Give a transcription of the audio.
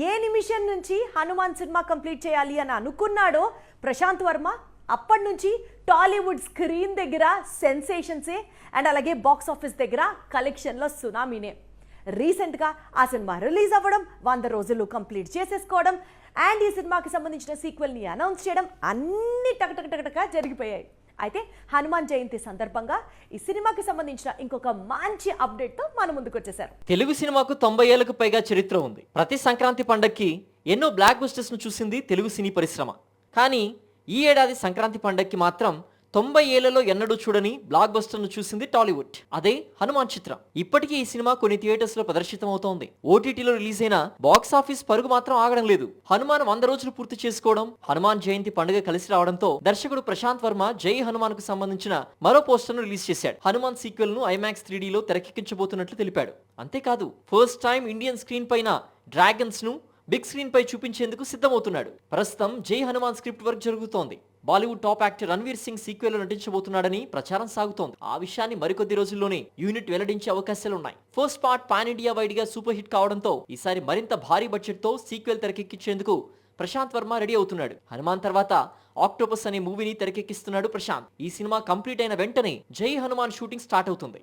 ఏ నిమిషం నుంచి Hanuman cinema complete చేయాలి అని అనుకున్నాడో ప్రశాంత్ వర్మ అప్పటి నుంచి టాలీవుడ్ స్క్రీన్ దగ్గర సెన్సేషన్సే అండ్ అలాగే బాక్స్ ఆఫీస్ దగ్గర కలెక్షన్లో సునామీనే. రీసెంట్గా ఆ సినిమా రిలీజ్ అవ్వడం, 100 రోజులు కంప్లీట్ చేసేసుకోవడం అండ్ ఈ సినిమాకి సంబంధించిన సీక్వెల్ని అనౌన్స్ చేయడం అన్ని టకటక జరిగిపోయాయి. అయితే హనుమాన్ జయంతి సందర్భంగా ఈ సినిమాకి సంబంధించిన ఇంకొక మంచి అప్డేట్ తో మన ముందుకు వచ్చేసారు. తెలుగు సినిమాకు 90 ఏళ్లకు పైగా చరిత్ర ఉంది. ప్రతి సంక్రాంతి పండక్కి ఎన్నో బ్లాక్ బస్టర్స్ ను చూసింది తెలుగు సినీ పరిశ్రమ. కానీ ఈ ఏడాది సంక్రాంతి పండక్కి మాత్రం 90 ఏళ్లలో ఎన్నడూ చూడని బ్లాక్ బస్టర్ ను చూసింది టాలీవుడ్. అదే హనుమాన్ చిత్రం. ఇప్పటికీ ఈ సినిమా కొన్ని థియేటర్స్ లో ప్రదర్శితమవుతోంది. ఓటీటీలో రిలీజ్ అయిన బాక్స్ ఆఫీస్ పరుగు మాత్రం ఆగడం లేదు. హనుమాన్ 100 రోజులు పూర్తి చేసుకోవడం, హనుమాన్ జయంతి పండుగ కలిసి రావడంతో దర్శకుడు ప్రశాంత్ వర్మ జై హనుమాన్ కు సంబంధించిన మరో పోస్టర్ ను రిలీజ్ చేశాడు. హనుమాన్ సీక్వెల్ ను ఐమాక్స్ 3D లో తెరకెక్కించబోతున్నట్లు తెలిపాడు. అంతేకాదు, ఫస్ట్ టైం ఇండియన్ స్క్రీన్ పైన డ్రాగన్స్ ను బిగ్ స్క్రీన్ పై చూపించేందుకు సిద్ధమవుతున్నాడు. ప్రస్తుతం జై హనుమాన్ స్క్రిప్ట్ వర్క్ జరుగుతోంది. Bollywood top actor Ranveer Singh sequel లో నటించబోతున్నాడని ప్రచారం సాగుతోంది. ఆ విషయాన్ని మరికొద్ది రోజుల్లోనే యూనిట్ వెల్లడించే అవకాశాలున్నాయి. First part pan India wide గా సూపర్ హిట్ కావడంతో ఈసారి మరింత భారీ బడ్జెట్ తో సీక్వెల్ తెరకెక్కించేందుకు ప్రశాంత్ వర్మ రెడీ అవుతున్నాడు. హనుమాన్ తర్వాత ఆక్టోపస్ అనే మూవీని తెరకెక్కిస్తున్నాడు ప్రశాంత్. ఈ సినిమా కంప్లీట్ అయిన వెంటనే జై హనుమాన్ షూటింగ్ స్టార్ట్ అవుతుంది.